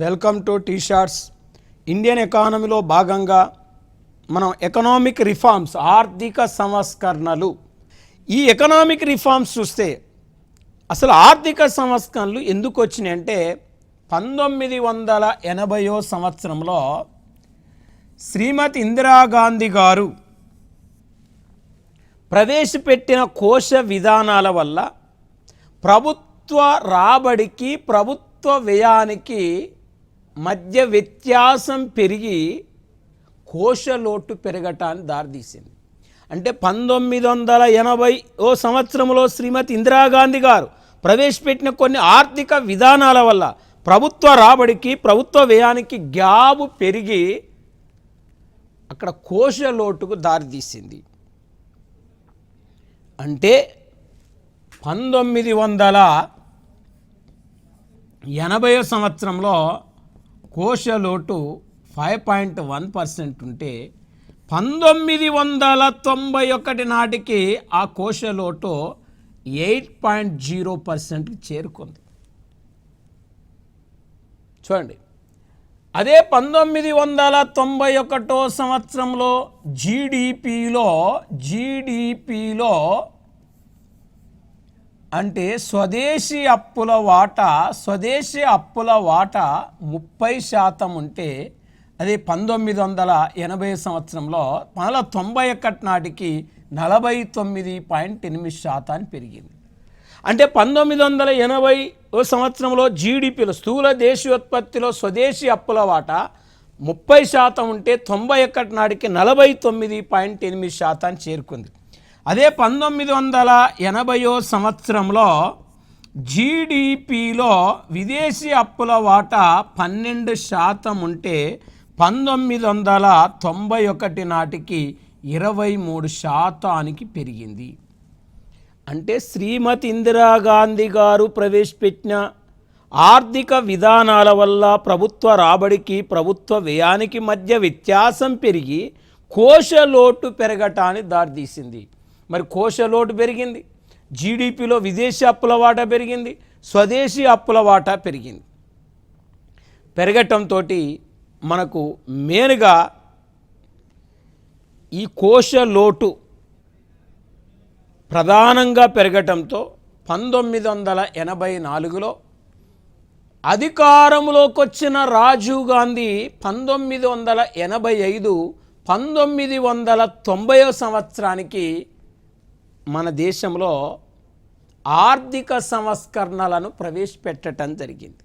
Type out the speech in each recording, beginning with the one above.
Welcome to T shorts. Indian ఎకానమీలో భాగంగా మనం ఎకనామిక్ రిఫార్మ్స్, ఆర్థిక సంస్కరణలు, ఈ ఎకనామిక్ రిఫార్మ్స్ చూస్తే అసలు ఆర్థిక సంస్కరణలు ఎందుకు వచ్చినాయి అంటే 1980వ సంవత్సరంలో శ్రీమతి ఇందిరాగాంధీ గారు ప్రవేశపెట్టిన కోశ విధానాల వల్ల ప్రభుత్వ రాబడికి ప్రభుత్వ వ్యయానికి మధ్య వ్యత్యాసం పెరిగి కోశలోటు పెరగటానికి దారితీసింది. అంటే 1980వ సంవత్సరంలో శ్రీమతి ఇందిరాగాంధీ గారు ప్రవేశపెట్టిన కొన్ని ఆర్థిక విధానాల వల్ల ప్రభుత్వ రాబడికి ప్రభుత్వ వ్యయానికి గ్యాప్ పెరిగి అక్కడ కోశలోటుకు దారితీసింది. అంటే 1980వ సంవత్సరంలో కోశలోటు 5.1% ఉంటే 1991 నాటికి ఆ కోశలోటు 8.0% చేరుకుంది. చూడండి, అదే 1991 సంవత్సరంలో జీడిపిలో అంటే స్వదేశీ అప్పుల వాటా 30% ఉంటే అది 1980 సంవత్సరంలో 1991 నాటికి 49.8% పెరిగింది. అంటే 1980 సంవత్సరంలో జీడిపిలో స్థూల దేశీయోత్పత్తిలో స్వదేశీ అప్పుల వాటా 30% ఉంటే 91 నాటికి 49.8% చేరుకుంది. అదే 1980వ సంవత్సరంలో జీడిపిలో విదేశీ అప్పుల వాటా 12% ఉంటే 1991 నాటికి 23% పెరిగింది. అంటే శ్రీమతి ఇందిరాగాంధీ గారు ప్రవేశపెట్టిన ఆర్థిక విధానాల వల్ల ప్రభుత్వ రాబడికి ప్రభుత్వ వ్యయానికి మధ్య వ్యత్యాసం పెరిగి కోశలోటు పెరగటానికి దారితీసింది. మరి కోశలోటు పెరిగింది, జీడిపిలో విదేశీ అప్పుల వాటా పెరిగింది, స్వదేశీ అప్పుల వాటా పెరిగింది. పెరగటంతో మనకు మెయిన్గా ఈ కోశలోటు ప్రధానంగా పెరగటంతో 1984లో అధికారంలోకి వచ్చిన రాజీవ్ గాంధీ 1985, 1990వ సంవత్సరానికి మన దేశంలో ఆర్థిక సంస్కరణలను ప్రవేశపెట్టడం జరిగింది.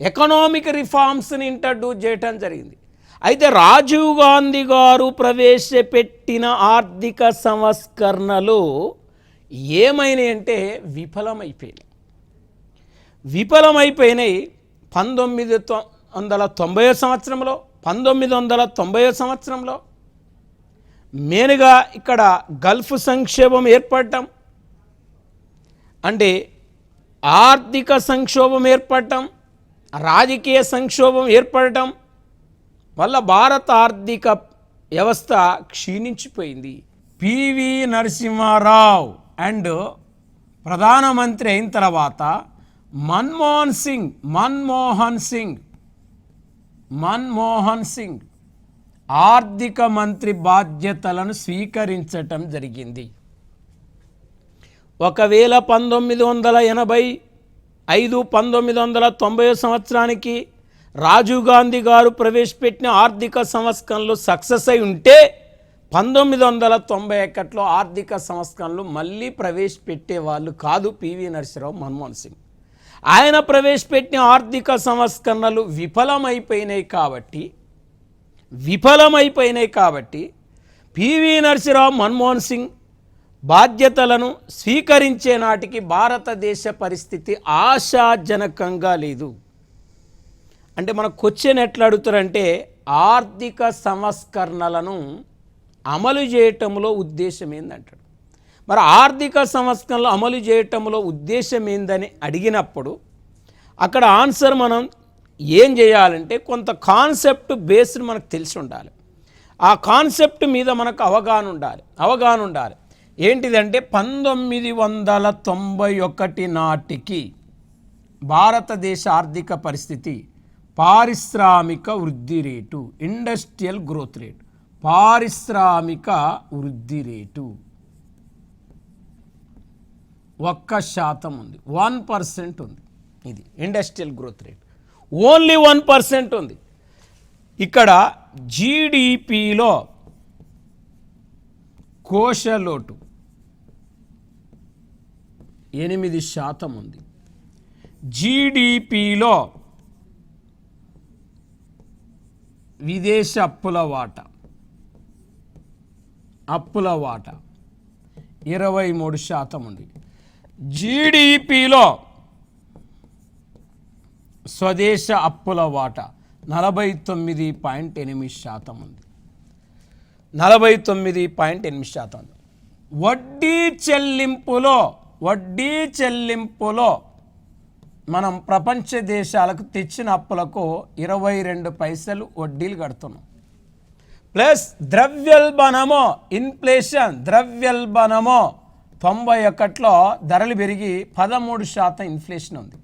ఎకనామిక్ రిఫార్మ్స్ని ఇంట్రడ్యూస్ చేయటం జరిగింది. అయితే రాజీవ్ గాంధీ గారు ప్రవేశపెట్టిన ఆర్థిక సంస్కరణలు ఏమైనాయి అంటే విఫలమైపోయినాయి. 1990వ సంవత్సరంలో మెయిన్గా ఇక్కడ గల్ఫ్ సంక్షోభం ఏర్పడటం, అంటే ఆర్థిక సంక్షోభం ఏర్పడటం, రాజకీయ సంక్షోభం ఏర్పడటం వల్ల భారత ఆర్థిక వ్యవస్థ క్షీణించిపోయింది. పివి నరసింహారావు అండ్ ప్రధానమంత్రి అయిన తర్వాత మన్మోహన్ సింగ్ ఆర్థిక మంత్రి బాధ్యతలను స్వీకరించటం జరిగింది. ఒకవేళ 1985, 1990 సంవత్సరానికి రాజీవ్ గాంధీ గారు ప్రవేశపెట్టిన ఆర్థిక సంస్కరణలు సక్సెస్ అయి ఉంటే 1991లో ఆర్థిక సంస్కరణలు మళ్ళీ ప్రవేశపెట్టేవాళ్ళు కాదు పివి నరసింహారావు, మన్మోహన్ సింగ్. ఆయన ప్రవేశపెట్టిన ఆర్థిక సంస్కరణలు విఫలమైపోయినాయి కాబట్టి పివి నరసింహారావు, మన్మోహన్ సింగ్ బాధ్యతలను స్వీకరించే నాటికి భారతదేశ పరిస్థితి ఆశాజనకంగా లేదు. అంటే మన క్వశ్చన్ ఎట్లా అడుగుతారంటే ఆర్థిక సంస్కరణలను అమలు చేయటంలో ఉద్దేశం ఏందంటాడు. మరి ఆర్థిక సంస్కరణలు అమలు చేయటంలో ఉద్దేశం ఏందని అడిగినప్పుడు అక్కడ ఆన్సర్ మనం ఏం చేయాలంటే కొంత కాన్సెప్ట్ బేస్డ్ మనకు తెలిసి ఉండాలి. ఆ కాన్సెప్ట్ మీద మనకు అవగాహన ఉండాలి. ఏంటిదంటే 1991 నాటికి భారతదేశ ఆర్థిక పరిస్థితి పారిశ్రామిక వృద్ధి రేటు, ఇండస్ట్రియల్ గ్రోత్ రేట్, పారిశ్రామిక వృద్ధి రేటు 1% ఉంది, 1% ఉంది. ఇది ఇండస్ట్రియల్ గ్రోత్ రేట్, ఓన్లీ 1% ఉంది. ఇక్కడ జీడిపిలో కోశలోటు 8% ఉంది. జీడిపిలో విదేశ అప్పుల వాటా 23% ఉంది. జీడిపిలో స్వదేశ అప్పుల వాటా 49.8% ఉంది. 49.8%. వడ్డీ చెల్లింపులో మనం ప్రపంచ దేశాలకు తెచ్చిన అప్పులకు 22 పైసలు వడ్డీలు కడుతున్నాం. ప్లస్ ద్రవ్యోల్బణము, ఇన్ఫ్లేషన్, ద్రవ్యోల్బణము 91లో ధరలు పెరిగి 13% ఇన్ఫ్లేషన్ ఉంది.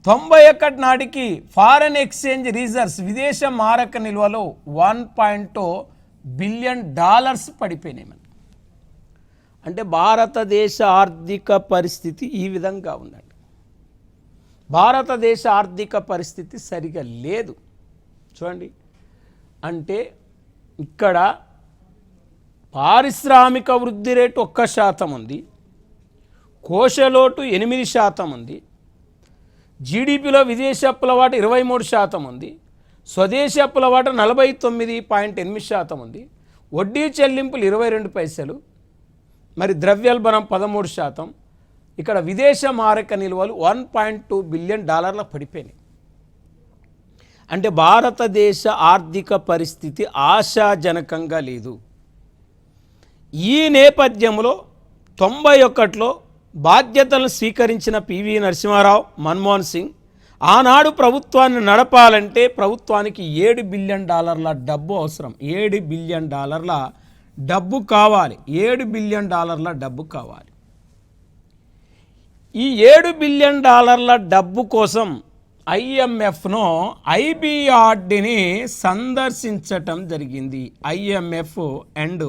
91 నాటికి ఫారెన్ ఎక్స్చేంజ్ రిజర్వ్స్, విదేశ మారక నిల్వలు $1.2 బిలియన్ పడిపోయినాయి. అంటే భారతదేశ ఆర్థిక పరిస్థితి ఈ విధంగా ఉందండి. భారతదేశ ఆర్థిక పరిస్థితి సరిగా లేదు. చూడండి, అంటే ఇక్కడ పారిశ్రామిక వృద్ధి రేటు 1% ఉంది, కోశలోటు 8% ఉంది, జీడిపిలో విదేశీ అప్పుల వాటా 23% ఉంది, స్వదేశీ అప్పుల వాటా 49.8% ఉంది, వడ్డీ చెల్లింపులు 22 పైసలు, మరి ద్రవ్యోల్బణం 13%, ఇక్కడ విదేశ మారక నిల్వలు $1.2 బిలియన్ పడిపోయినాయి. అంటే భారతదేశ ఆర్థిక పరిస్థితి ఆశాజనకంగా లేదు. ఈ నేపథ్యంలో 91లో బాధ్యతలను స్వీకరించిన పివి నరసింహారావు, మన్మోహన్ సింగ్ ఆనాడు ప్రభుత్వాన్ని నడపాలంటే ప్రభుత్వానికి $7 బిలియన్ డబ్బు అవసరం. $7 బిలియన్ డబ్బు కావాలి. $7 బిలియన్ డబ్బు కావాలి. ఈ $7 బిలియన్ డబ్బు కోసం ఐఎంఎఫ్ను, ఐబిఆర్డిని సందర్శించటం జరిగింది. ఐఎంఎఫ్ అండ్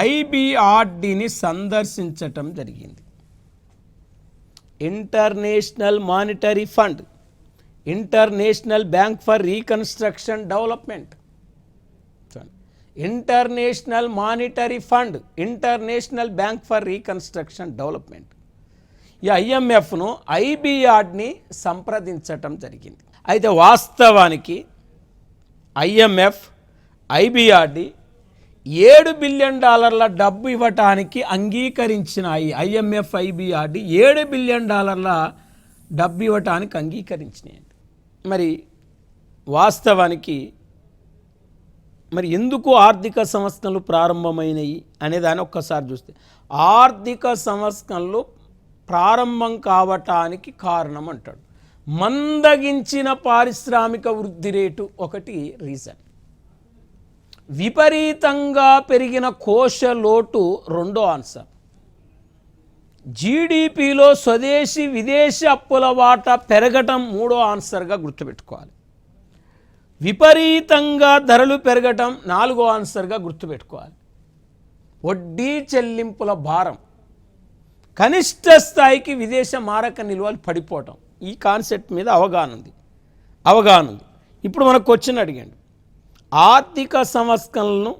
ఐబిఆర్డిని సందర్శించటం జరిగింది. International monetary fund, international bank for reconstruction development, international monetary fund, international bank for reconstruction development, ఈ ఐఎంఎఫ్ను, ఐబిఆర్డ్ని సంప్రదించటం జరిగింది. అయితే వాస్తవానికి ఐఎంఎఫ్, ఐబిఆర్డి $7 బిలియన్ డబ్బు ఇవ్వటానికి అంగీకరించినాయి. ఐఎంఎఫ్, ఐబిఆర్డి $7 బిలియన్ డబ్బు ఇవ్వటానికి అంగీకరించినాయి. మరి వాస్తవానికి మరి ఎందుకు ఆర్థిక సంస్కరణలు ప్రారంభమైనవి అనేదాన్ని ఒక్కసారి చూస్తే, ఆర్థిక సంస్కరణలు ప్రారంభం కావటానికి కారణం అంటాడు మందగించిన పారిశ్రామిక వృద్ధి రేటు ఒకటి రీజన్, విపరీతంగా పెరిగిన కోశ లోటు రెండో ఆన్సర్, జీడిపిలో స్వదేశీ విదేశీ అప్పుల వాటా పెరగటం మూడో ఆన్సర్గా గుర్తుపెట్టుకోవాలి, విపరీతంగా ధరలు పెరగటం నాలుగో ఆన్సర్గా గుర్తుపెట్టుకోవాలి, వడ్డీ చెల్లింపుల భారం, కనిష్ట స్థాయికి విదేశ మారక నిల్వలు పడిపోవటం. ఈ కాన్సెప్ట్ మీద అవగాహన ఉంది. ఇప్పుడు మనకు క్వశ్చన్ అడిగాడు, ఆర్థిక సంస్కరణలను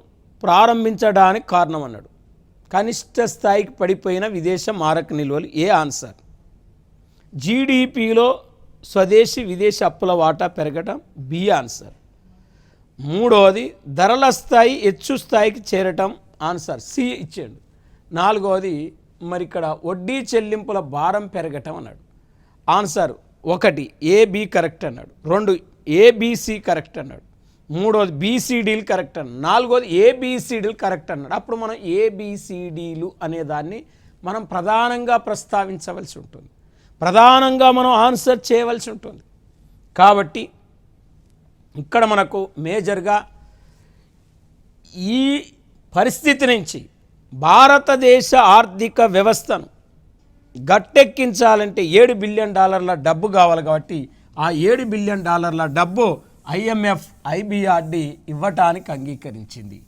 ప్రారంభించడానికి కారణం అన్నాడు. కనిష్ట స్థాయికి పడిపోయిన విదేశ మారక నిల్వలు ఏ ఆన్సర్, జీడిపిలో స్వదేశీ విదేశీ అప్పుల వాటా పెరగటం బి ఆన్సర్, మూడవది ధరల స్థాయి హెచ్చు స్థాయికి చేరటం ఆన్సర్ సి ఇచ్చాడు, నాలుగవది మరి ఇక్కడ వడ్డీ చెల్లింపుల భారం పెరగటం అన్నాడు. ఆన్సర్ ఒకటి ఏబి కరెక్ట్ అన్నాడు, రెండు ఏబిసి కరెక్ట్ అన్నాడు, మూడోది బీసీడీలు కరెక్ట్ అన్నాడు, నాలుగోది ఏబిసిడీలు కరెక్ట్ అన్నాడు. అప్పుడు మనం ఏబిసిడీలు అనేదాన్ని మనం ప్రధానంగా ప్రస్తావించవలసి ఉంటుంది, ప్రధానంగా మనం ఆన్సర్ చేయవలసి ఉంటుంది. కాబట్టి ఇక్కడ మనకు మేజర్గా ఈ పరిస్థితి నుంచి భారతదేశ ఆర్థిక వ్యవస్థను గట్టెక్కించాలంటే $7 బిలియన్ డబ్బు కావాలి. కాబట్టి ఆ $7 బిలియన్ డబ్బు IMF IBRD ఇవ్వటానికి అంగీకరించింది.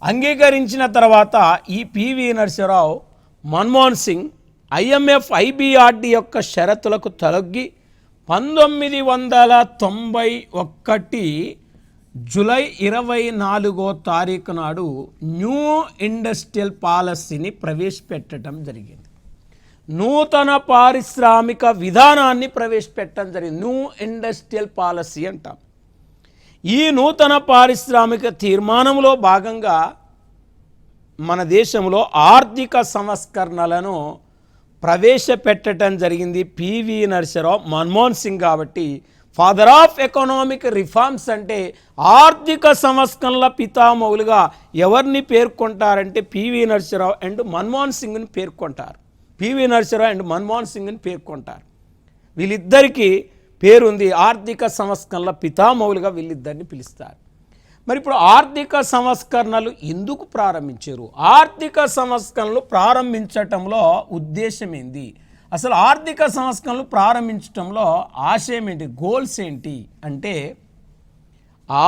అంగీకరించిన తర్వాత ఈ P V Narasimha Rao Manmohan Singh IMF IBRD యొక్క షరతులకు తలొగ్గి 1991 జూలై 24వ తారీఖు నాడు న్యూ ఇండస్ట్రియల్ పాలసీని ప్రవేశపెట్టడం జరిగింది. నూతన పారిశ్రామిక విధానాన్ని ప్రవేశపెట్టడం జరిగింది. న్యూ ఇండస్ట్రియల్ పాలసీ అంటాం. ఈ నూతన పారిశ్రామిక తీర్మానంలో భాగంగా మన దేశంలో ఆర్థిక సంస్కరణలను ప్రవేశపెట్టడం జరిగింది పివి నరసింహారావు మన్మోహన్ సింగ్. కాబట్టి ఫాదర్ ఆఫ్ ఎకనామిక్ రిఫార్మ్స్ అంటే ఆర్థిక సంస్కరణల పితామహులుగా ఎవరిని పేర్కొంటారంటే పివి నరసింహారావు అండ్ మన్మోహన్ సింగ్ని పేర్కొంటారు. పివి నరసింహారావు అండ్ మన్మోహన్ సింగ్ని పేర్కొంటారు. వీళ్ళిద్దరికీ పేరుంది. ఆర్థిక సంస్కరణల పితామహులుగా వీళ్ళిద్దరిని పిలుస్తారు. మరి ఇప్పుడు ఆర్థిక సంస్కరణలు ఎందుకు ప్రారంభించారు? ఆర్థిక సంస్కరణలు ప్రారంభించటంలో ఉద్దేశం ఏంది? అసలు ఆర్థిక సంస్కరణలు ప్రారంభించటంలో ఆశయం ఏంటి, గోల్స్ ఏంటి అంటే,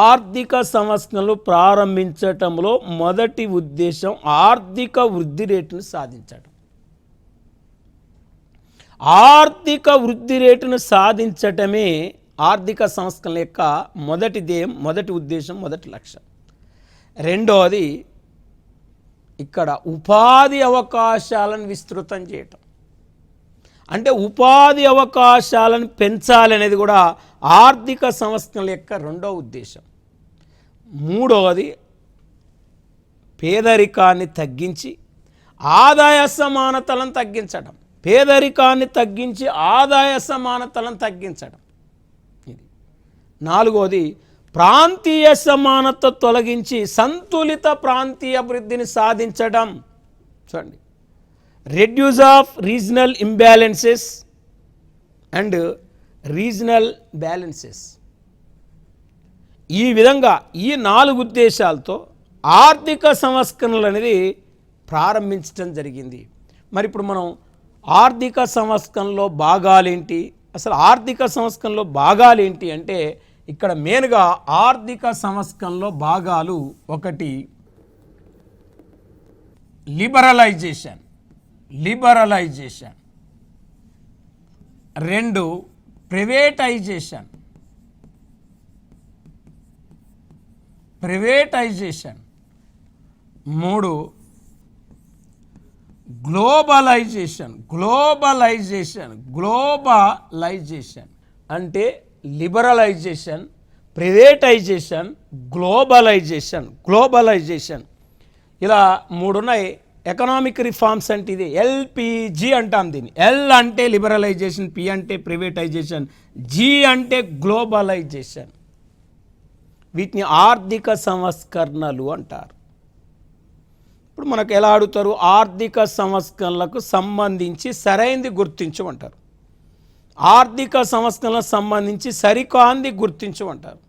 ఆర్థిక సంస్కరణలు ప్రారంభించటంలో మొదటి ఉద్దేశం ఆర్థిక వృద్ధి రేటును సాధించడం. ఆర్థిక వృద్ధి రేటును సాధించటమే ఆర్థిక సంస్కరణల యొక్క మొదటి ధ్యేయం, మొదటి ఉద్దేశం, మొదటి లక్ష్యం. రెండవది ఇక్కడ ఉపాధి అవకాశాలను విస్తృతం చేయటం. అంటే ఉపాధి అవకాశాలను పెంచాలనేది కూడా ఆర్థిక సంస్కరణల యొక్క రెండవ ఉద్దేశం. మూడవది పేదరికాన్ని తగ్గించి ఆదాయ సమానతలను తగ్గించడం. పేదరికాన్ని తగ్గించి ఆదాయ సమానతలను తగ్గించడం. ఇది నాలుగవది ప్రాంతీయ సమానత తొలగించి సంతులిత ప్రాంతీయ అభివృద్ధిని సాధించడం. చూడండి, reduce of regional imbalances and regional balances. ఈ విధంగా ఈ 4 ఉద్దేశాలతో ఆర్థిక సంస్కరణలు అనేది ప్రారంభించడం జరిగింది. మరి ఇప్పుడు మనం ఆర్థిక సంస్కరణలో భాగాలేంటి, అసలు ఆర్థిక సంస్కరణలో భాగాలేంటి అంటే, ఇక్కడ మెయిన్గా ఆర్థిక సంస్కరణలో భాగాలు: ఒకటి లిబరలైజేషన్, రెండు ప్రైవేటైజేషన్, మూడు గ్లోబలైజేషన్. అంటే లిబరలైజేషన్, ప్రైవేటైజేషన్, గ్లోబలైజేషన్ ఇలా 3 ఉన్నాయి. ఎకనామిక్ రిఫార్మ్స్ అంటే ఇది LPG అంటాం దీన్ని. L అంటే లిబరలైజేషన్, P అంటే ప్రైవేటైజేషన్, G అంటే గ్లోబలైజేషన్. వీటిని ఆర్థిక సంస్కరణలు అంటారు. ఇప్పుడు మనకు ఎలా అడుగుతారు? ఆర్థిక సంస్కరణలకు సంబంధించి సరైనది గుర్తించమంటారు, ఆర్థిక సంస్కరణలకు సంబంధించి సరికాంది గుర్తించమంటారు.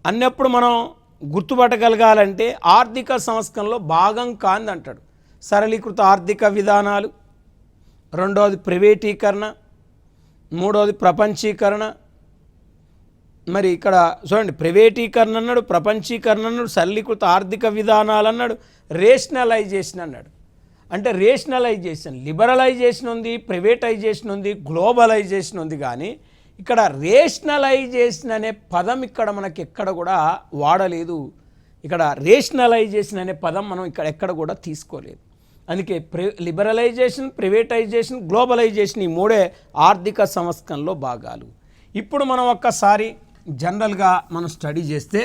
అన్నప్పుడు మనం గుర్తుపట్టగలగాలంటే ఆర్థిక సంస్కరణలో భాగం కాంది అంటాడు. సరళీకృత ఆర్థిక విధానాలు, రెండవది ప్రైవేటీకరణ, మూడవది ప్రపంచీకరణ. మరి ఇక్కడ చూడండి, ప్రైవేటీకరణ అన్నాడు, ప్రపంచీకరణ అన్నాడు, సరళీకృత ఆర్థిక విధానాలు అన్నాడు, రేషనలైజేషన్ అన్నాడు. అంటే రేషనలైజేషన్, లిబరలైజేషన్ ఉంది, ప్రైవేటైజేషన్ ఉంది, గ్లోబలైజేషన్ ఉంది. కానీ ఇక్కడ రేషనలైజేషన్ అనే పదం ఇక్కడ మనకి ఎక్కడ కూడా వాడలేదు. ఇక్కడ రేషనలైజేషన్ అనే పదం మనం ఇక్కడ ఎక్కడ కూడా తీసుకోలేదు. అందుకే లిబరలైజేషన్, ప్రైవేటైజేషన్, గ్లోబలైజేషన్ ఈ 3 ఆర్థిక సంస్కరణలో భాగాలు. ఇప్పుడు మనం ఒక్కసారి జనరల్గా మనం స్టడీ చేస్తే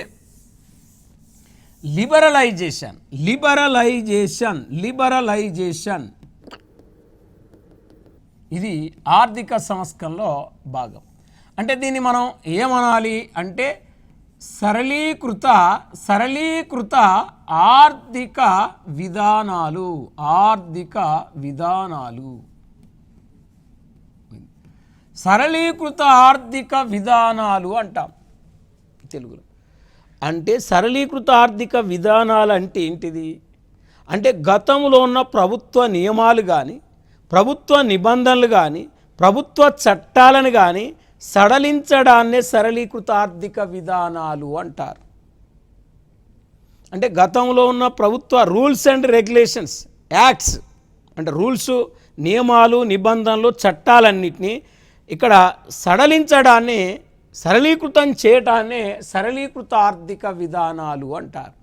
లిబరలైజేషన్ ఇది ఆర్థిక సంస్కరణలో భాగం. అంటే దీన్ని మనం ఏమనాలి అంటే సరళీకృత ఆర్థిక విధానాలు, సరళీకృత ఆర్థిక విధానాలు అంటాం తెలుగులో. అంటే సరళీకృత ఆర్థిక విధానాలు అంటే ఏంటిది అంటే గతంలో ఉన్న ప్రభుత్వ నియమాలు కానీ, ప్రభుత్వ నిబంధనలు కానీ, ప్రభుత్వ చట్టాలను కానీ సడలించడాన్నే సరళీకృత ఆర్థిక విధానాలు అంటారు. అంటే గతంలో ఉన్న ప్రభుత్వ రూల్స్ అండ్ రెగ్యులేషన్స్, యాక్ట్స్ అంటే రూల్స్, నియమాలు, నిబంధనలు, చట్టాలన్నింటినీ ఇక్కడ సడలించడాన్ని, సరళీకృతం చేయడాన్నే సరళీకృత ఆర్థిక విధానాలు అంటారు.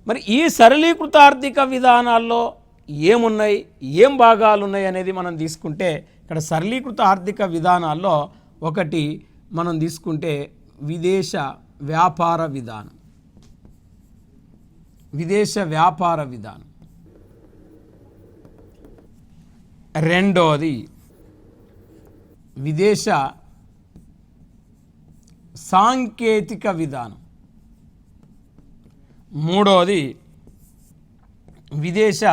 మరి ఈ సరళీకృత ఆర్థిక విధానాల్లో ఏమున్నాయి, ఏం భాగాలు ఉన్నాయి అనేది మనం తీసుకుంటే, ఇక్కడ సరళీకృత ఆర్థిక విధానాల్లో ఒకటి మనం తీసుకుంటే విదేశ వ్యాపార విధానం. విదేశ వ్యాపార విధానం. రెండోది విదేశ సాంకేతిక విధానం. మూడోది విదేశ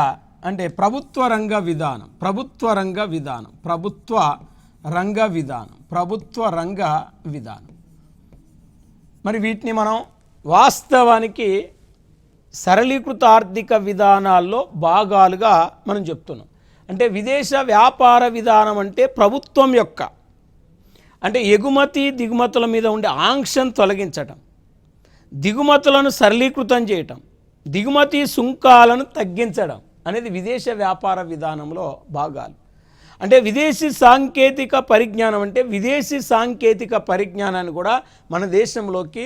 అంటే ప్రభుత్వ రంగ విధానం. ప్రభుత్వ రంగ విధానం. ప్రభుత్వ రంగ విధానం. ప్రభుత్వ రంగ విధానం. మరి వీటిని మనం వాస్తవానికి సరళీకృత ఆర్థిక విధానాల్లో భాగాలుగా మనం చెప్తున్నాం. అంటే విదేశ వ్యాపార విధానం అంటే ప్రభుత్వం యొక్క, అంటే ఎగుమతి దిగుమతుల మీద ఉండే ఆంక్షను తొలగించటం, దిగుమతులను సరళీకృతం చేయటం, దిగుమతి సుంకాలను తగ్గించడం అనేది విదేశ వ్యాపార విధానంలో భాగాలు. అంటే విదేశీ సాంకేతిక పరిజ్ఞానం అంటే విదేశీ సాంకేతిక పరిజ్ఞానాన్ని కూడా మన దేశంలోకి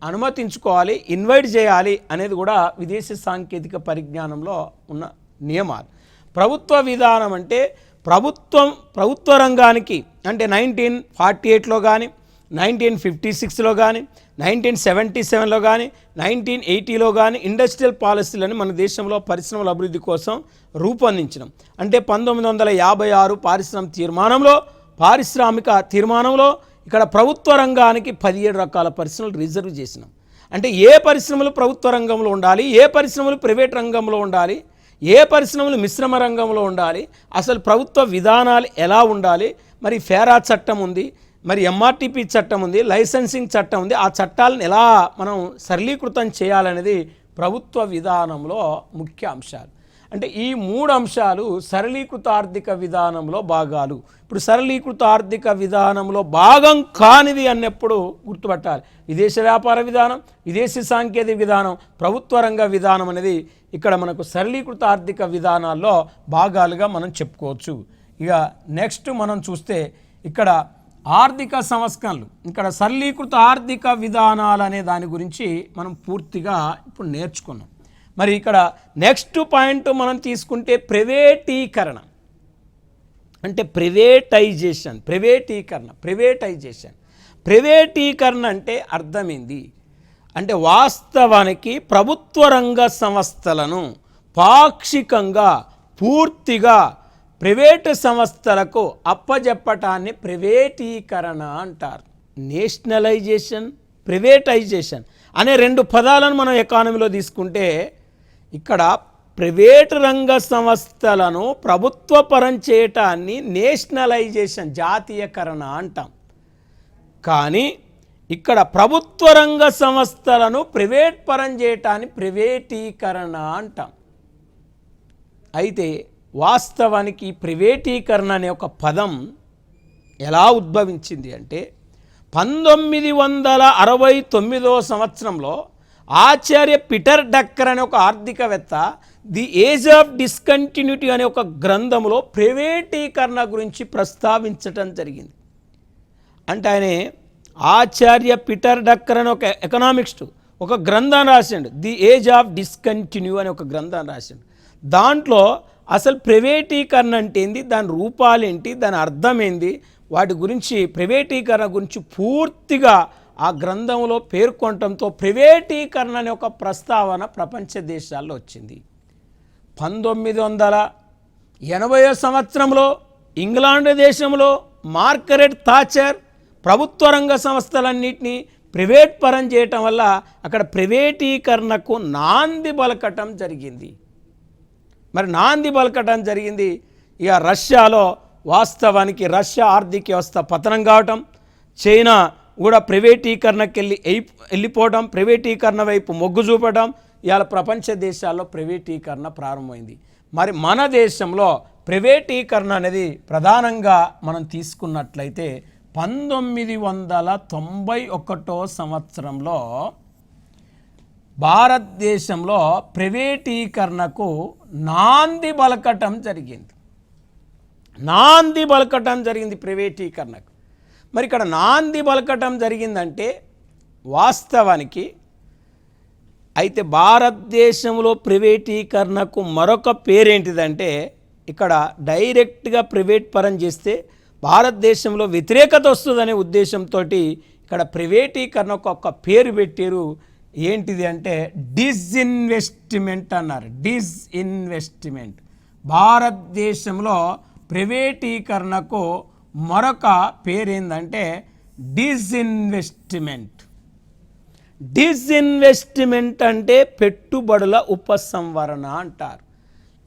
అనుమతించుకోవాలి, ఇన్వైట్ చేయాలి అనేది కూడా విదేశీ సాంకేతిక పరిజ్ఞానంలో ఉన్న నియమాలు. ప్రభుత్వ విధానం అంటే ప్రభుత్వ రంగానికి అంటే 1948లో కానీ, 1956లో కానీ, 1977లో కానీ, 1980లో కానీ ఇండస్ట్రియల్ పాలసీలను మన దేశంలో పరిశ్రమల అభివృద్ధి కోసం రూపొందించడం. అంటే 1956 పారిశ్రామిక తీర్మానంలో ఇక్కడ ప్రభుత్వ రంగానికి 17 రకాల పరిశ్రమలు రిజర్వ్ చేసినాం. అంటే ఏ పరిశ్రమలు ప్రభుత్వ రంగంలో ఉండాలి, ఏ పరిశ్రమలు ప్రైవేట్ రంగంలో ఉండాలి, ఏ పరిశ్రమలు మిశ్రమ రంగంలో ఉండాలి, అసలు ప్రభుత్వ విధానాలు ఎలా ఉండాలి, మరి ఫేరా చట్టం ఉంది, మరి ఎంఆర్టీపీ చట్టం ఉంది, లైసెన్సింగ్ చట్టం ఉంది, ఆ చట్టాలను ఎలా మనం సరళీకృతం చేయాలనేది ప్రభుత్వ విధానంలో ముఖ్య అంశాలు. అంటే ఈ 3 అంశాలు సరళీకృత ఆర్థిక విధానంలో భాగాలు. ఇప్పుడు సరళీకృత ఆర్థిక విధానంలో భాగం కానిది అన్నప్పుడు గుర్తుపట్టాలి. విదేశ వ్యాపార విధానం, విదేశీ సాంకేతిక విధానం, ప్రభుత్వ రంగ విధానం అనేది ఇక్కడ మనకు సరళీకృత ఆర్థిక విధానాల్లో భాగాలుగా మనం చెప్పుకోవచ్చు. ఇక నెక్స్ట్ మనం చూస్తే ఇక్కడ ఆర్థిక సంస్కరణలు, ఇక్కడ సరళీకృత ఆర్థిక విధానాలు అనే దాని గురించి మనం పూర్తిగా ఇప్పుడు నేర్చుకున్నాం. మరి ఇక్కడ నెక్స్ట్ పాయింట్ మనం తీసుకుంటే ప్రైవేటీకరణ, అంటే ప్రైవేటీకరణ అంటే అర్థమైంది. అంటే వాస్తవానికి ప్రభుత్వ రంగ సంస్థలను పాక్షికంగా పూర్తిగా ప్రైవేటు సంస్థలకు అప్పజెప్పటాన్ని ప్రైవేటీకరణ అంటారు. నేషనలైజేషన్, ప్రైవేటైజేషన్ అనే 2 పదాలను మనం ఎకానమీలో తీసుకుంటే ఇక్కడ ప్రైవేటు రంగ సంస్థలను ప్రభుత్వపరం చేయటాన్ని నేషనలైజేషన్, జాతీయకరణ అంటాం. కానీ ఇక్కడ ప్రభుత్వ రంగ సంస్థలను ప్రైవేట్ పరం చేయటాన్ని ప్రైవేటీకరణ అంటాం. అయితే వాస్తవానికి ప్రైవేటీకరణ అనే ఒక పదం ఎలా ఉద్భవించింది అంటే 1969 సంవత్సరంలో ఆచార్య పీటర్ డక్కర్ అనే ఒక ఆర్థికవేత్త ది ఏజ్ ఆఫ్ డిస్కంటిన్యూటీ అనే ఒక గ్రంథంలో ప్రైవేటీకరణ గురించి ప్రస్తావించటం జరిగింది. అంటే ఆయన ఆచార్య పీటర్ డక్కర్ అనే ఒక ఎకనామిక్స్ట్ ఒక గ్రంథాన్ని రాసిండు, ది ఏజ్ ఆఫ్ డిస్కంటిన్యూ అనే ఒక గ్రంథాన్ని రాసిండు. దాంట్లో అసలు ప్రైవేటీకరణ అంటే ఏంది, దాని రూపాలు ఏంటి, దాని అర్థం ఏంది, వాటి గురించి ప్రైవేటీకరణ గురించి పూర్తిగా ఆ గ్రంథంలో పేర్కొనటంతో ప్రైవేటీకరణ అనే ఒక ప్రస్తావన ప్రపంచ దేశాల్లో వచ్చింది. 1980 సంవత్సరంలో ఇంగ్లాండ్ దేశంలో మార్గరెట్ థాచర్ ప్రభుత్వ రంగ సంస్థలన్నింటినీ ప్రైవేట్ పరం చేయటం వల్ల అక్కడ ప్రైవేటీకరణకు నాంది పలకటం జరిగింది. మరి నాంది పలకటం జరిగింది. ఇక రష్యాలో వాస్తవానికి రష్యా ఆర్థిక వ్యవస్థ పతనం కావటం, చైనా కూడా ప్రైవేటీకరణకి వెళ్ళిపోవడం, ప్రైవేటీకరణ వైపు మొగ్గు చూపడం, ఇవాళ ప్రపంచ దేశాల్లో ప్రైవేటీకరణ ప్రారంభమైంది. మరి మన దేశంలో ప్రైవేటీకరణ అనేది ప్రధానంగా మనం తీసుకున్నట్లయితే 1991 సంవత్సరంలో భారతదేశంలో ప్రైవేటీకరణకు నాంది పలకటం జరిగింది. ప్రైవేటీకరణకు. మరి ఇక్కడ నాంది పలకటం జరిగిందంటే వాస్తవానికి అయితే భారతదేశంలో ప్రైవేటీకరణకు మరొక పేరేంటిదంటే, ఇక్కడ డైరెక్ట్గా ప్రైవేట్ పరం చేస్తే భారతదేశంలో వ్యతిరేకత వస్తుందనే ఉద్దేశంతో ఇక్కడ ప్రైవేటీకరణకు ఒక పేరు పెట్టారు. ఏంటిది అంటే డిస్ఇన్వెస్ట్మెంట్ అన్నారు. డిస్ఇన్వెస్ట్మెంట్. భారతదేశంలో ప్రైవేటీకరణకు మరొక పేరేందంటే డిస్ఇన్వెస్ట్మెంట్. డిస్ఇన్వెస్ట్మెంట్ అంటే పెట్టుబడుల ఉపసంహరణ అంటారు.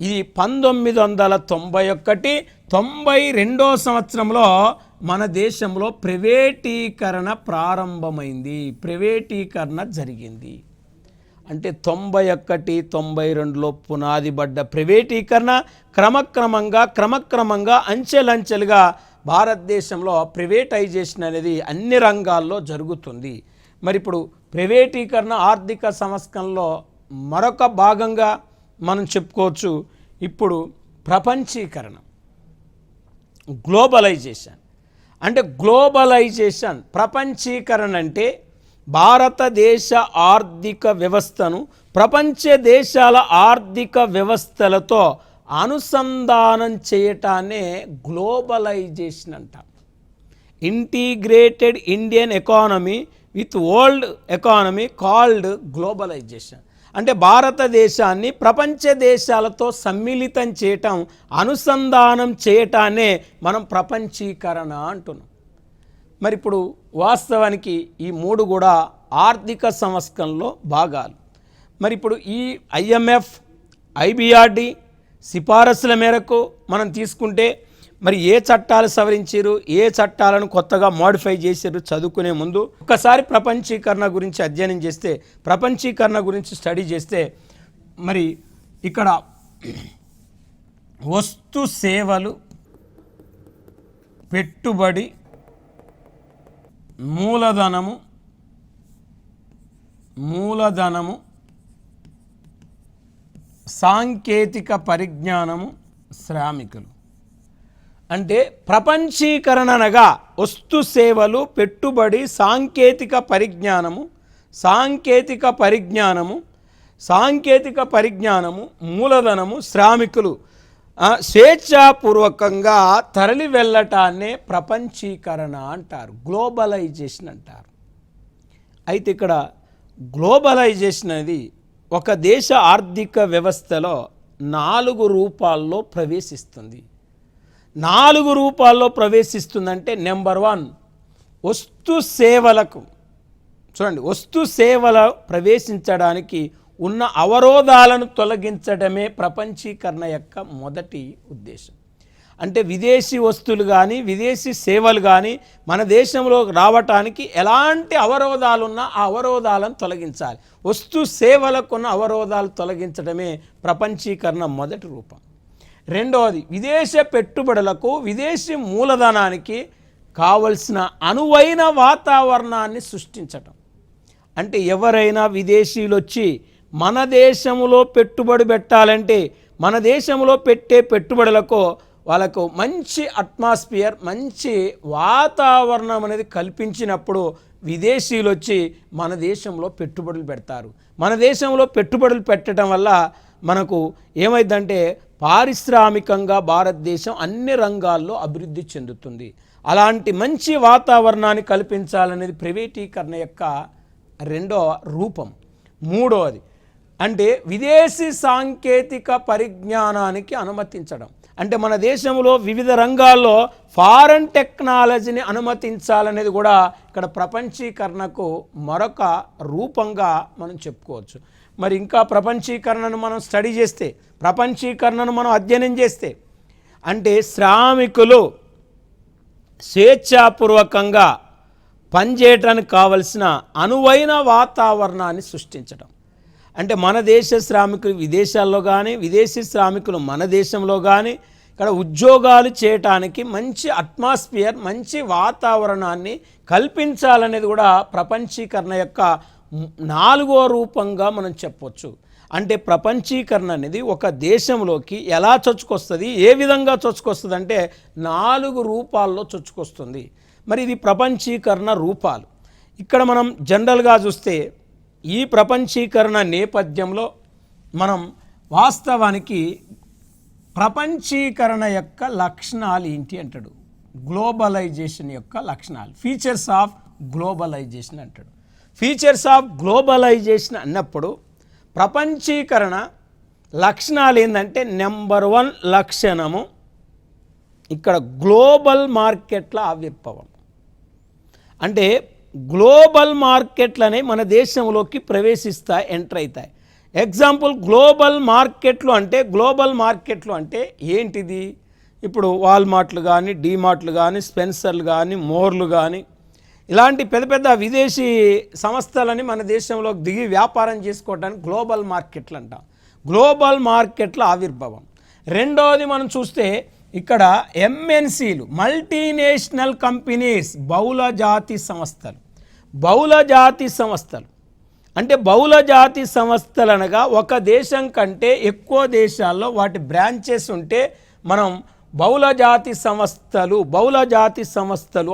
ఇది 1991-92 సంవత్సరంలో మన దేశంలో ప్రైవేటీకరణ ప్రారంభమైంది, ప్రైవేటీకరణ జరిగింది. అంటే 91-92లో పునాది పడ్డ ప్రైవేటీకరణ క్రమక్రమంగా అంచెలంచెలుగా భారతదేశంలో ప్రైవేటైజేషన్ అనేది అన్ని రంగాల్లో జరుగుతుంది. మరి ఇప్పుడు ప్రైవేటీకరణ ఆర్థిక సంస్కరణలో మరొక భాగంగా మనం చెప్పుకోవచ్చు. ఇప్పుడు ప్రపంచీకరణ, గ్లోబలైజేషన్. అంటే గ్లోబలైజేషన్, ప్రపంచీకరణ అంటే భారతదేశ ఆర్థిక వ్యవస్థను ప్రపంచ దేశాల ఆర్థిక వ్యవస్థలతో అనుసంధానం చేయటాన్నే గ్లోబలైజేషన్ అంటాం. Integrated Indian economy with world economy called globalisation. అంటే భారతదేశాన్ని ప్రపంచ దేశాలతో సమ్మిళితం చేయటం, అనుసంధానం చేయటాన్నే మనం ప్రపంచీకరణ అంటున్నాం. మరి ఇప్పుడు వాస్తవానికి ఈ మూడు కూడా ఆర్థిక సంస్కరణలో భాగాలు. మరి ఇప్పుడు ఈ IMF, IBRD సిఫారసుల మేరకు మనం తీసుకుంటే మరి ఏ చట్టాలు సవరించారు, ఏ చట్టాలను కొత్తగా మోడిఫై చేశారు చదువుకునే ముందు ఒకసారి ప్రపంచీకరణ గురించి అధ్యయనం చేస్తే, ప్రపంచీకరణ గురించి స్టడీ చేస్తే మరి ఇక్కడ వస్తు సేవలు, పెట్టుబడి, మూలధనము, సాంకేతిక పరిజ్ఞానము, శ్రామికులు. అంటే ప్రపంచీకరణ అనగా వస్తు సేవలు, పెట్టుబడి, సాంకేతిక పరిజ్ఞానము, మూలధనము, శ్రామికులు స్వేచ్ఛాపూర్వకంగా తరలి వెళ్ళటాన్నే ప్రపంచీకరణ అంటారు, గ్లోబలైజేషన్ అంటారు. అయితే ఇక్కడ గ్లోబలైజేషన్ అనేది ఒక దేశ ఆర్థిక వ్యవస్థలో 4 రూపాల్లో ప్రవేశిస్తుంది. 4 రూపాల్లో ప్రవేశిస్తుందంటే నెంబర్ 1 వస్తు సేవలకు. చూడండి, వస్తు సేవల ప్రవేశించడానికి ఉన్న అవరోధాలను తొలగించడమే ప్రపంచీకరణ యొక్క మొదటి ఉద్దేశం. అంటే విదేశీ వస్తువులు కానీ విదేశీ సేవలు కానీ మన దేశంలో రావటానికి ఎలాంటి అవరోధాలున్నా ఆ అవరోధాలను తొలగించాలి. వస్తు సేవలకు ఉన్న అవరోధాలు తొలగించడమే ప్రపంచీకరణ మొదటి రూపం. రెండవది విదేశీ పెట్టుబడులకు, విదేశీ మూలధనానికి కావలసిన అనువైన వాతావరణాన్ని సృష్టించటం. అంటే ఎవరైనా విదేశీయులు వచ్చి మన దేశంలో పెట్టుబడి పెట్టాలంటే మన దేశంలో పెట్టే పెట్టుబడులకు వాళ్ళకు మంచి అట్మాస్ఫియర్, మంచి వాతావరణం అనేది కల్పించినప్పుడు విదేశీయులు వచ్చి మన దేశంలో పెట్టుబడులు పెడతారు. మన దేశంలో పెట్టుబడులు పెట్టడం వల్ల మనకు ఏమైందంటే పారిశ్రామికంగా భారతదేశం అన్ని రంగాల్లో అభివృద్ధి చెందుతుంది. అలాంటి మంచి వాతావరణాన్ని కల్పించాలనేది ప్రైవేటీకరణ యొక్క రెండవ రూపం. మూడవది అంటే విదేశీ సాంకేతిక పరిజ్ఞానానికి అనుమతించడం. అంటే మన దేశంలో వివిధ రంగాల్లో ఫారెన్ టెక్నాలజీని అనుమతించాలనేది కూడా ఇక్కడ ప్రపంచీకరణకు మరొక రూపంగా మనం చెప్పుకోవచ్చు. మరి ఇంకా ప్రపంచీకరణను మనం స్టడీ చేస్తే, ప్రపంచీకరణను మనం అధ్యయనం చేస్తే అంటే శ్రామికులు స్వేచ్ఛాపూర్వకంగా పనిచేయడానికి కావలసిన అనువైన వాతావరణాన్ని సృష్టించడం. అంటే మన దేశ శ్రామికులు విదేశాల్లో కానీ, విదేశీ శ్రామికులు మన దేశంలో కానీ ఇక్కడ ఉద్యోగాలు చేయటానికి మంచి అట్మాస్ఫియర్, మంచి వాతావరణాన్ని కల్పించాలనేది కూడా ప్రపంచీకరణ యొక్క 4వ రూపంగా మనం చెప్పొచ్చు. అంటే ప్రపంచీకరణ అనేది ఒక దేశంలోకి ఎలా చొచ్చుకొస్తుంది, ఏ విధంగా చొచ్చుకొస్తుంది అంటే 4 రూపాల్లో చొచ్చుకొస్తుంది. మరి ఇది ప్రపంచీకరణ రూపాలు. ఇక్కడ మనం జనరల్గా చూస్తే ఈ ప్రపంచీకరణ నేపథ్యంలో మనం వాస్తవానికి ప్రపంచీకరణ యొక్క లక్షణాలు ఏంటి అంటాడు. గ్లోబలైజేషన్ యొక్క లక్షణాలు, ఫీచర్స్ ఆఫ్ గ్లోబలైజేషన్ అంటాడు. ఫీచర్స్ ఆఫ్ గ్లోబలైజేషన్ అన్నప్పుడు ప్రపంచీకరణ లక్షణాలు ఏంటంటే నెంబర్ 1 లక్షణము ఇక్కడ గ్లోబల్ మార్కెట్ల ఆవిర్భావం. అంటే గ్లోబల్ మార్కెట్లనే మన దేశంలోకి ప్రవేశిస్తాయి, ఎంటర్ అవుతాయి. ఎగ్జాంపుల్ గ్లోబల్ మార్కెట్లు అంటే ఏంటిది? ఇప్పుడు వాల్మార్ట్లు కానీ, డీమార్ట్లు కానీ, స్పెన్సర్లు కానీ, మోర్లు కానీ ఇలాంటి పెద్ద పెద్ద విదేశీ సంస్థలని మన దేశంలోకి దిగి వ్యాపారం చేసుకోవడానికి గ్లోబల్ మార్కెట్లు అంటాం. గ్లోబల్ మార్కెట్ల ఆవిర్భావం. రెండవది మనం చూస్తే ఇక్కడ ఎంఎన్సీలు, మల్టీనేషనల్ కంపెనీస్, బహుళజాతి సంస్థలు అంటే బహుళజాతి సంస్థలు అనగా ఒక దేశం కంటే ఎక్కువ దేశాల్లో వాటి బ్రాంచెస్ ఉంటే మనం బహుళజాతి సంస్థలు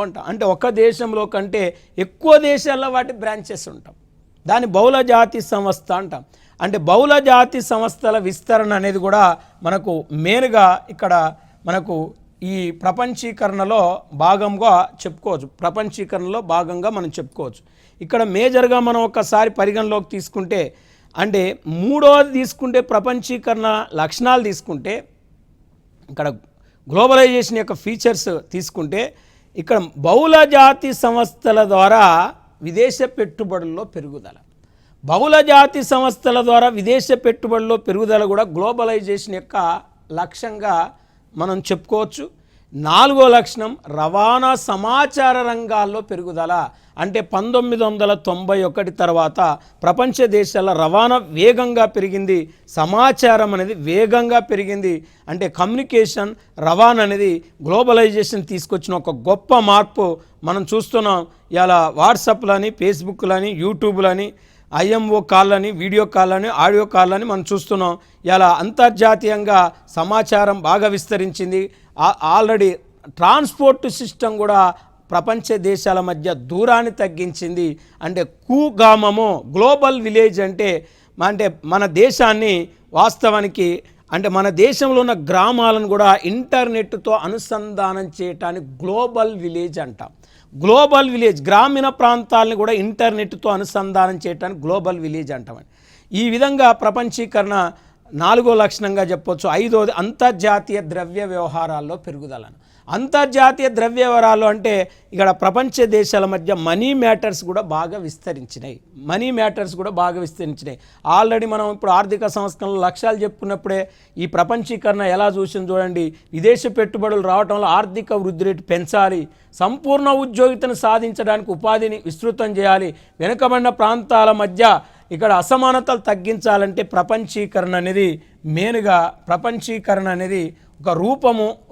అంటాం. అంటే ఒక దేశంలో కంటే ఎక్కువ దేశాల్లో వాటి బ్రాంచెస్ ఉంటాం, దాన్ని బహుళజాతి సంస్థ అంటాం. అంటే బహుళజాతి సంస్థల విస్తరణ అనేది కూడా మనకు మెయిన్గా ఇక్కడ మనకు ఈ ప్రపంచీకరణలో భాగంగా మనం చెప్పుకోవచ్చు. ఇక్కడ మేజర్గా మనం ఒకసారి పరిగణలోకి తీసుకుంటే, అంటే మూడవది తీసుకుంటే ప్రపంచీకరణ లక్షణాలు తీసుకుంటే, ఇక్కడ గ్లోబలైజేషన్ యొక్క ఫీచర్స్ తీసుకుంటే, ఇక్కడ బహుళజాతి సంస్థల ద్వారా విదేశ పెట్టుబడుల్లో పెరుగుదల కూడా గ్లోబలైజేషన్ యొక్క లక్ష్యంగా మనం చెప్పుకోవచ్చు. 4వ లక్షణం రవాణా సమాచార రంగాల్లో పెరుగుదల. అంటే 1991 తర్వాత ప్రపంచ దేశాల రవాణా వేగంగా పెరిగింది, సమాచారం అనేది వేగంగా పెరిగింది. అంటే కమ్యూనికేషన్, రవాణా అనేది గ్లోబలైజేషన్ తీసుకొచ్చిన ఒక గొప్ప మార్పు మనం చూస్తున్నాం. ఇలా వాట్సాప్లని, ఫేస్బుక్లని, యూట్యూబ్లని, ఐఎంఓ కాళ్ళని, వీడియో కాళ్ళని, ఆడియో కాళ్ళని మనం చూస్తున్నాం. ఇలా అంతర్జాతీయంగా సమాచారం బాగా విస్తరించింది. ఆల్రెడీ ట్రాన్స్పోర్ట్ సిస్టమ్ కూడా ప్రపంచ దేశాల మధ్య దూరాన్ని తగ్గించింది. అంటే కుగామము గ్లోబల్ విలేజ్ అంటే మన దేశాన్ని వాస్తవానికి అంటే మన దేశంలో ఉన్న గ్రామాలను కూడా ఇంటర్నెట్తో అనుసంధానం చేయటానికి గ్లోబల్ విలేజ్ అంటాం. గ్లోబల్ విలేజ్ గ్రామీణ ప్రాంతాలను కూడా ఇంటర్నెట్తో అనుసంధానం చేయటానికి గ్లోబల్ విలేజ్ అంటామని. ఈ విధంగా ప్రపంచీకరణ 4వ లక్షణంగా చెప్పొచ్చు. 5వది అంతర్జాతీయ ద్రవ్య వ్యవహారాల్లో పెరుగుదలను. అంతర్జాతీయ ద్రవ్య వ్యవహారాలు అంటే ఇక్కడ ప్రపంచ దేశాల మధ్య మనీ మ్యాటర్స్ కూడా బాగా విస్తరించినాయి. ఆల్రెడీ మనం ఇప్పుడు ఆర్థిక సంస్కరణల లక్ష్యాలు చెప్పుకున్నప్పుడే ఈ ప్రపంచీకరణ ఎలా చూసింది చూడండి. విదేశీ పెట్టుబడులు రావడంలో ఆర్థిక వృద్ధి రేటు పెంచాలి, సంపూర్ణ ఉద్యోగితను సాధించడానికి ఉపాధిని విస్తృతం చేయాలి, వెనుకబడిన ప్రాంతాల మధ్య ఇక్కడ అసమానతలు తగ్గించాలంటే ప్రపంచీకరణ అనేది మెయిన్గా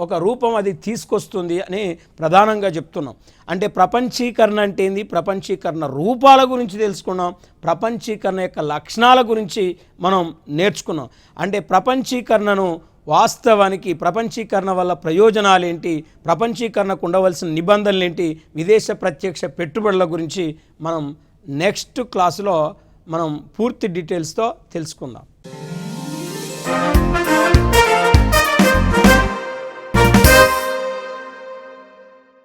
ఒక రూపం అది తీసుకొస్తుంది అని ప్రధానంగా చెప్తున్నాం. అంటే ప్రపంచీకరణ అంటే ఏంది, ప్రపంచీకరణ రూపాల గురించి తెలుసుకున్నాం, ప్రపంచీకరణ యొక్క లక్షణాల గురించి మనం నేర్చుకున్నాం. అంటే ప్రపంచీకరణను వాస్తవానికి ప్రపంచీకరణ వల్ల ప్రయోజనాలు ఏంటి, ప్రపంచీకరణకు ఉండవలసిన నిబంధనలు ఏంటి, విదేశ ప్రత్యక్ష పెట్టుబడుల గురించి మనం నెక్స్ట్ క్లాసులో మనం పూర్తి డీటెయిల్స్తో తెలుసుకుందాం.